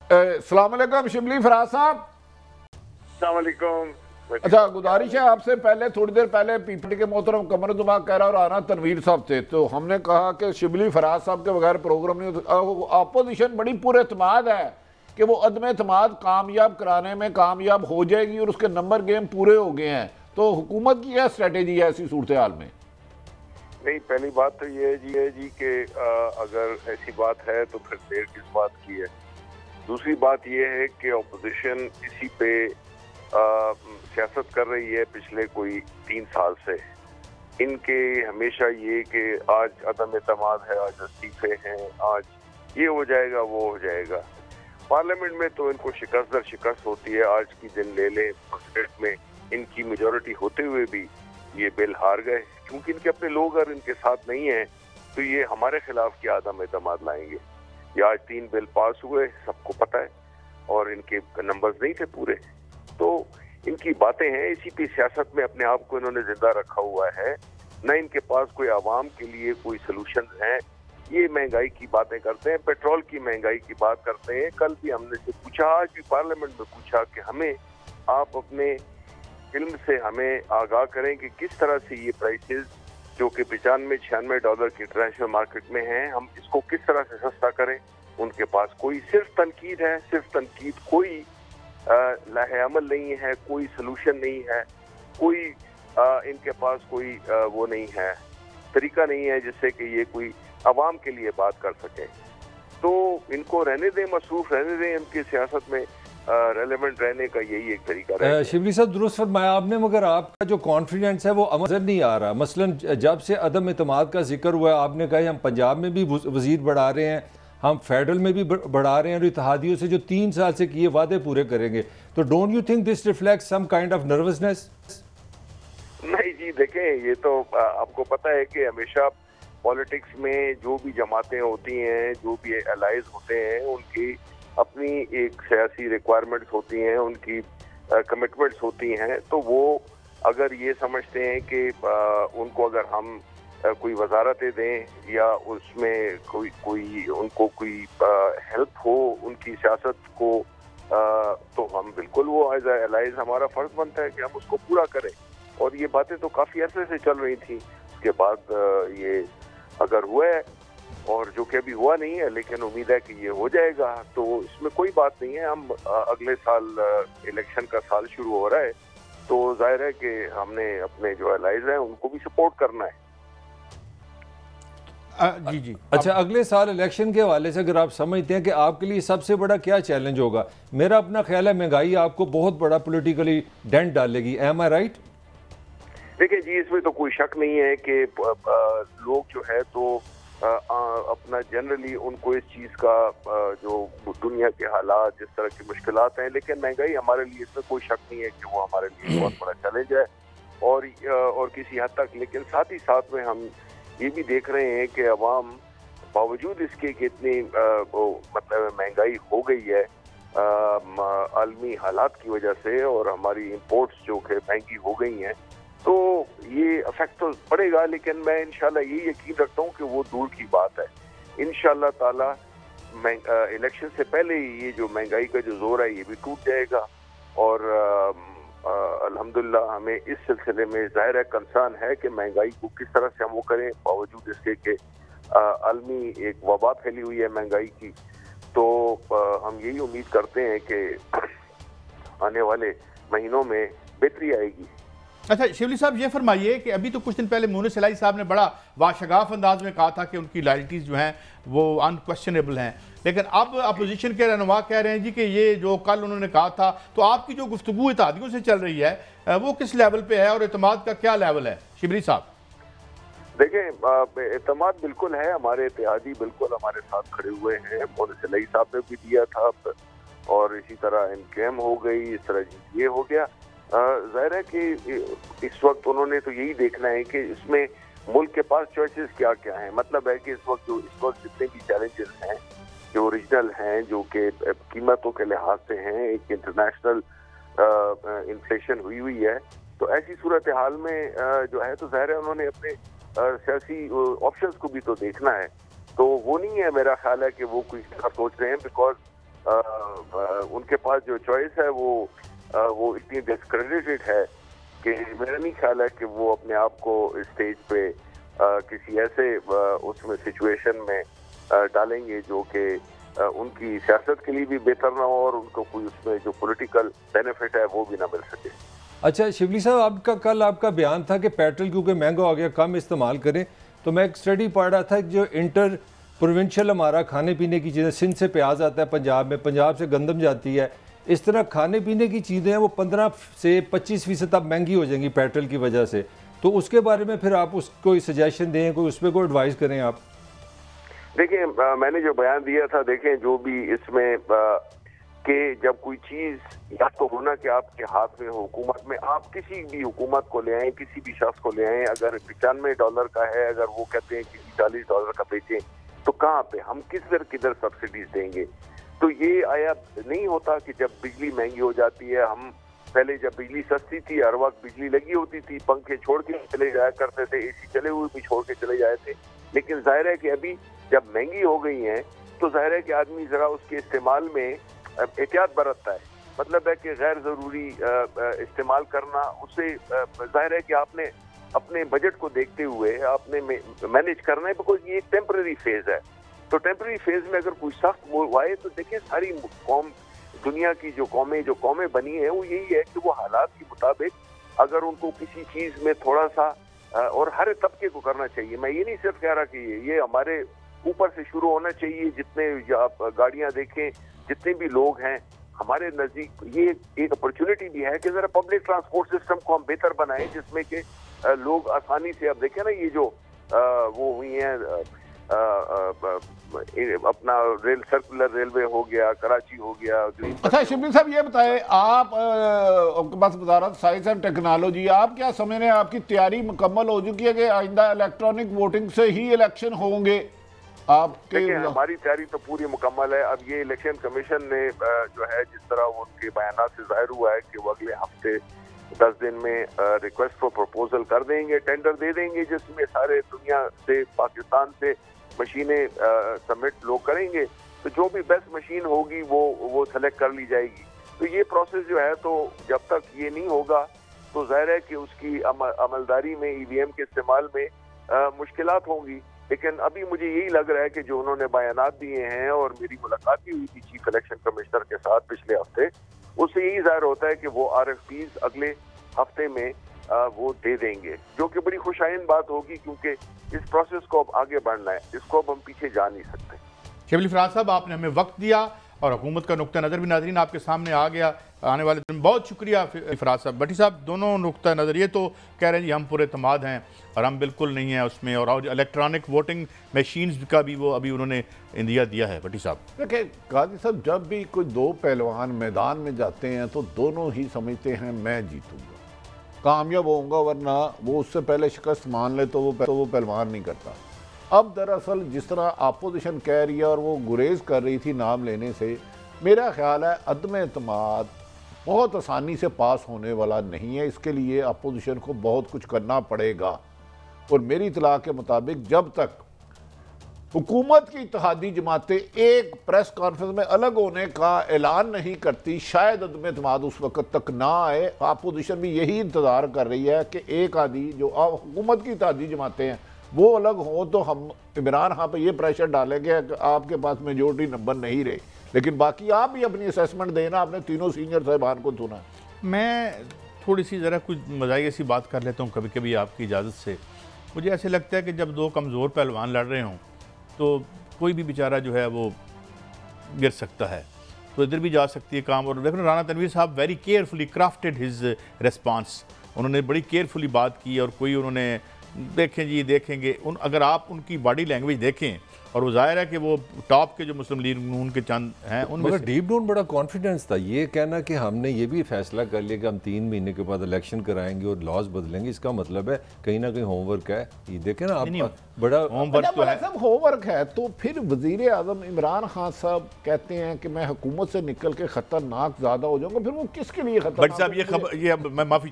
अस्सलाम वालेकुम शिबली फराज साहब। अस्सलाम वालेकुम। अच्छा, गुजारिश है आपसे, पहले थोड़ी देर पहले पीपीटी के मोहतरम कमर जुमा कह रहा और आना तनवीर साहब थे, तो हमने कहा कि शिबली फराज साहब के बगैर प्रोग्राम नहीं होता। अपोजिशन बड़ी पुरएतमाद है कि वो अदम एतमाद कामयाब कराने में कामयाब हो जाएगी और उसके नंबर गेम पूरे हो गए हैं, तो हुकूमत की क्या स्ट्रेटेजी है ऐसी सूरत हाल में? नहीं, पहली बात तो ये है जी कि अगर ऐसी बात है तो फिर देर किस बात की है। दूसरी बात ये है कि अपोजिशन इसी पे सियासत कर रही है पिछले कोई 3 साल से। इनके हमेशा ये कि आज अदम एतमाद है, आज इस्तीफे हैं, आज ये हो जाएगा वो हो जाएगा। पार्लियामेंट में तो इनको शिकस्त दर शिकस्त होती है। आज की दिन ले लें, सेनेट में इनकी मेजॉरिटी होते हुए भी ये बिल हार गए, क्योंकि इनके अपने लोग अगर इनके साथ नहीं हैं तो ये हमारे खिलाफ क्या अदम एतमाद लाएंगे। ये आज 3 बिल पास हुए, सबको पता है, और इनके नंबर्स नहीं थे पूरे, तो इनकी बातें हैं। इसी पे सियासत में अपने आप को इन्होंने जिंदा रखा हुआ है। न इनके पास कोई आवाम के लिए कोई सोल्यूशन है। ये महंगाई की बातें करते हैं, पेट्रोल की महंगाई की बात करते हैं। कल भी हमने से पूछा, आज भी पार्लियामेंट में पूछा कि हमें आप अपने फिल्म से हमें आगाह करें कि किस तरह से ये प्राइसेस जो कि $95-96 की इंटरनेशनल मार्केट में हैं, हम इसको किस तरह से सस्ता करें। उनके पास कोई सिर्फ तनकीद है, सिर्फ तनकीद, कोई लाहे अमल नहीं है, कोई सलूशन नहीं है, कोई इनके पास कोई वो नहीं है, तरीका नहीं है जिससे कि ये कोई अवाम के लिए बात कर सके। तो इनको रहने दें, मसरूफ रहने दें, इनकी सियासत में रेलेवेंट रहने का यही एक तरीका है। शिबली साहब दुरुस्त फरमाया आपने, मगर आपका जो कॉन्फिडेंस है वो नजर नहीं आ रहा। मसलन जब से अदम एतमाद का जिक्र हुआ है, आपने कहा हम पंजाब में भी वजीर बढ़ा रहे हैं, हम फेडरल में भी बढ़ा रहे हैं, और इत्तेहादियों से जो 3 साल से किए वादे पूरे करेंगे, तो don't you think this reflects some kind of nervousness? नहीं जी, देखें, ये तो आपको पता है कि हमेशा पॉलिटिक्स में जो भी जमातें होती हैं, जो भी अलाइज होते हैं, उनकी अपनी एक सियासी रिक्वायरमेंट्स होती हैं, उनकी कमिटमेंट्स होती हैं। तो वो अगर ये समझते हैं कि उनको अगर हम कोई वजारतें दें या उसमें कोई उनको कोई हेल्प हो उनकी सियासत को, तो हम बिल्कुल, वो एज एलाइज हमारा फर्ज बनता है कि हम उसको पूरा करें। और ये बातें तो काफ़ी अरसे से चल रही थी। उसके बाद ये अगर हुआ है, और जो कि अभी हुआ नहीं है, लेकिन उम्मीद है कि ये हो जाएगा, तो इसमें कोई बात नहीं है। हम अगले साल इलेक्शन का साल शुरू हो रहा है, तो जाहिर है कि हमने अपने जो एलाइज हैं उनको भी सपोर्ट करना है। जी जी। अच्छा, अगले साल इलेक्शन के हवाले से अगर आप समझते हैं कि आपके लिए सबसे बड़ा क्या चैलेंज होगा? मेरा अपना ख्याल है महंगाई आपको बहुत बड़ा पॉलिटिकली डेंट डालेगी। एम आई राइट? देखिए जी, इसमें तो कोई शक नहीं है कि लोग जो है तो अपना जनरली उनको इस चीज़ का जो दुनिया के हालात, जिस तरह की मुश्किलात हैं, लेकिन महंगाई हमारे लिए, इसमें कोई शक नहीं है कि वो हमारे लिए बहुत बड़ा चैलेंज है और किसी हद तक। लेकिन साथ ही साथ में हम ये भी देख रहे हैं कि अवाम बावजूद इसके कि इतनी मतलब महंगाई हो गई है आलमी हालात की वजह से, और हमारी इंपोर्ट्स जो कि महंगी हो गई हैं, तो ये अफेक्ट तो पड़ेगा। लेकिन मैं इंशाल्लाह ये यकीन रखता हूँ कि वो दूर की बात है। इंशाल्लाह ताला इलेक्शन से पहले ही ये जो महंगाई का जो जोर है ये भी टूट जाएगा। और अल्हम्दुलिल्लाह हमें इस सिलसिले में ज़ाहिर है कंसर्न है कि महंगाई को किस तरह से हम वो करें, बावजूद इसके कि आलमी एक वबा फैली हुई है महंगाई की। तो हम यही उम्मीद करते हैं कि आने वाले महीनों में बेहतरी आएगी। अच्छा शिबली साहब, ये फरमाइए कि अभी तो कुछ दिन पहले मोनस इलाही साहब ने बड़ा वाशगाफ अंदाज में कहा था कि उनकी लॉयल्टीज़ जो हैं वो अनक्वेश्चनेबल हैं, लेकिन अब अपोजिशन के रहनुमा कह रहे हैं जी कि ये जो कल उन्होंने कहा था, तो आपकी जो गुफ्तगू इत्तेहादियों से चल रही है वो किस लेवल पे है और एतमाद का क्या लेवल है? शिबली साहब देखें, एतमाद बिल्कुल है, हमारे इत्तेहादी बिल्कुल हमारे साथ खड़े हुए हैं। मोनस इलाही साहब ने भी दिया था, और इसी तरह इनकेम हो गई, इस तरह ये हो गया। जाहिर है कि इस वक्त उन्होंने तो यही देखना है कि इसमें मुल्क के पास चॉइसेस क्या क्या हैं। मतलब है कि इस वक्त जितने भी चैलेंजेस हैं जो ओरिजिनल हैं, जो कि कीमतों के लिहाज से हैं, एक इंटरनेशनल इन्फ्लेशन हुई है, तो ऐसी सूरत हाल में जो है तो जाहिर है उन्होंने अपने सियासी ऑप्शंस को भी तो देखना है। तो वो नहीं है, मेरा ख्याल है कि वो कुछ सोच रहे हैं, बिकॉज उनके पास जो चॉइस है वो इतनी डिस्क्रेडिटेड है कि मेरा नहीं ख्याल है कि वो अपने आप को स्टेज पे किसी ऐसे उसमें सिचुएशन में डालेंगे जो कि उनकी सियासत के लिए भी बेहतर ना हो और उनको कोई उसमें जो पॉलिटिकल बेनिफिट है वो भी ना मिल सके। अच्छा शिबली साहब, कल आपका बयान था कि पेट्रोल क्योंकि महंगा हो गया कम इस्तेमाल करें, तो मैं एक स्टडी पढ़ रहा था कि जो इंटर प्रोविंशियल हमारा खाने पीने की चीज़ें, सिंध से प्याज आता है पंजाब में, पंजाब से गंदम जाती है, इस तरह खाने पीने की चीज़ें हैं वो 15 से 25% तक महंगी हो जाएंगी पेट्रोल की वजह से। तो उसके बारे में फिर आप उसको सजेशन दें, कोई उस पर कोई एडवाइस करें आप? देखिए, मैंने जो बयान दिया था, देखें जो भी इसमें कि जब कोई चीज़ या तो होना कि आपके हाथ में हो, हुकूमत में, आप किसी भी हुकूमत को ले आए, किसी भी शख्स को ले आए, अगर $95 का है, अगर वो कहते हैं कि $40 का बेचें, तो कहाँ पे हम किधर सब्सिडीज देंगे? तो ये आया नहीं होता कि जब बिजली महंगी हो जाती है, हम पहले जब बिजली सस्ती थी हर वक्त बिजली लगी होती थी, पंखे छोड़ के चले जाया करते थे, एसी चले हुए भी छोड़ के चले जाए थे। लेकिन जाहिर है कि अभी जब महंगी हो गई है तो जाहिर है कि आदमी जरा उसके इस्तेमाल में एहतियात बरतता है। मतलब है कि गैर जरूरी इस्तेमाल करना, उससे जाहिर है कि आपने अपने बजट को देखते हुए आपने मैनेज करना है, बिकॉज ये एक टेम्पररी फेज है। तो टेम्पररी फेज में अगर कोई सख्त वो आए तो देखिए सारी कौम, दुनिया की जो कौमें बनी है वो यही है कि वो हालात के मुताबिक अगर उनको किसी चीज में थोड़ा सा, और हर तबके को करना चाहिए, मैं ये नहीं सिर्फ कह रहा कि ये हमारे ऊपर से शुरू होना चाहिए, जितने आप गाड़ियां देखें, जितने भी लोग हैं हमारे नजदीक, ये एक अपॉर्चुनिटी भी है कि जरा पब्लिक ट्रांसपोर्ट सिस्टम को हम बेहतर बनाएं, जिसमें कि लोग आसानी से, अब देखें ना ये जो वो हुई है अपना सर्कुलर रेलवे हो गया, कराची हो गया। अच्छा शिबली साहब ये बताएं, आप आपके पास वजारत साइंस एंड टेक्नोलॉजी, आप क्या समझ रहे हैं, आपकी तैयारी मुकम्मल हो चुकी है कि आइंदा इलेक्ट्रॉनिक वोटिंग से ही इलेक्शन होंगे आपके? हमारी तैयारी तो पूरी मुकम्मल है। अब ये इलेक्शन कमीशन ने जो है, जिस तरह उनके बयान से जाहिर हुआ है कि वो अगले हफ्ते 10 दिन में रिक्वेस्ट फॉर प्रपोजल कर देंगे, टेंडर दे देंगे, जिसमें सारे दुनिया से, पाकिस्तान से मशीनें सबमिट लोग करेंगे, तो जो भी बेस्ट मशीन होगी वो सेलेक्ट कर ली जाएगी। तो ये प्रोसेस जो है, तो जब तक ये नहीं होगा तो जाहिर है कि उसकी अमलदारी में, ईवीएम के इस्तेमाल में मुश्किलात होंगी। लेकिन अभी मुझे यही लग रहा है कि जो उन्होंने बयानात दिए हैं, और मेरी मुलाकात भी हुई थी चीफ इलेक्शन कमिश्नर के साथ पिछले हफ्ते, उससे यही जाहिर होता है कि वो RFPs अगले हफ्ते में वो दे देंगे, जो कि बड़ी खुशाइन बात होगी, क्योंकि इस प्रोसेस को अब आगे बढ़ना है, इसको अब हम पीछे जा नहीं सकते। शिबली फराज साहब, आपने हमें वक्त दिया और हुकूमत का नुक्ता नज़र भी नाज़रीन आपके सामने आ गया आने वाले दिन। बहुत शुक्रिया फराज साहब। भट्टी साहब, दोनों नुक्ता नज़र, ये तो कह रहे हैं जी हम पूरे एतमाद हैं और हम बिल्कुल नहीं हैं उसमें, और इलेक्ट्रॉनिक वोटिंग मशीन्स का भी वो अभी उन्होंने इंदिया दिया है। भट्टी साहब देखिए काजी साहब, जब भी कोई दो पहलवान मैदान में जाते हैं तो दोनों ही समझते हैं मैं जीतूंगा, कामयाब होऊंगा, वरना वो उससे पहले शिकस्त मान ले तो वो पहलवान नहीं करता। अब दरअसल जिस तरह अपोजिशन कह रही है और वो गुरेज कर रही थी नाम लेने से, मेरा ख्याल है अदम एतमाद बहुत आसानी से पास होने वाला नहीं है। इसके लिए अपोजिशन को बहुत कुछ करना पड़ेगा, और मेरी इतला के मुताबिक जब तक हुकूमत की इत्तेहादी जमातें एक प्रेस कॉन्फ्रेंस में अलग होने का ऐलान नहीं करती, शायद अदम एतमाद उस वक्त तक ना आए। अपोजिशन भी यही इंतज़ार कर रही है कि एक आदि जो हुकूमत की इत्तेहादी जमातें हैं वो अलग हों, तो हम इमरान खान पर यह प्रेशर डालेंगे कि आपके पास मेजोरिटी नंबर नहीं रहे। लेकिन बाकी आप भी अपनी असेसमेंट देना, आपने तीनों सीनियर साहिबान को सुना। मैं थोड़ी सी ज़रा कुछ मज़ाक़ी सी बात कर लेता हूँ कभी कभी आपकी इजाज़त से। मुझे ऐसे लगता है कि जब दो कमज़ोर पहलवान लड़ रहे हों तो कोई भी बेचारा जो है वो गिर सकता है, तो इधर भी जा सकती है काम। और देखो राना तनवीर साहब very carefully crafted his response, उन्होंने बड़ी केयरफुली बात की, और कोई उन्होंने देखें जी देखेंगे अगर आप उनकी बॉडी लैंग्वेज देखें, और वो जाहिर है कि वो टॉप के जो मुस्लिम लीग नून के चंद हैं उनमें डीप डाउन बड़ा कॉन्फिडेंस था। ये कहना कि हमने ये भी फैसला कर लिया कि हम 3 महीने के बाद इलेक्शन कराएंगे और लॉज बदलेंगे, इसका मतलब है कहीं ना कहीं होमवर्क है। ये देखें ना आप, बड़ा होमवर्क तो है। सब होमवर्क है, तो फिर वजीर आजम इमरान खान साहब कहते हैं कि मैं हुकूमत से निकल के खतरनाक ज्यादा हो जाऊंगा, फिर वो किसके लिए खतरनाक? बट साहब ये मैं माफी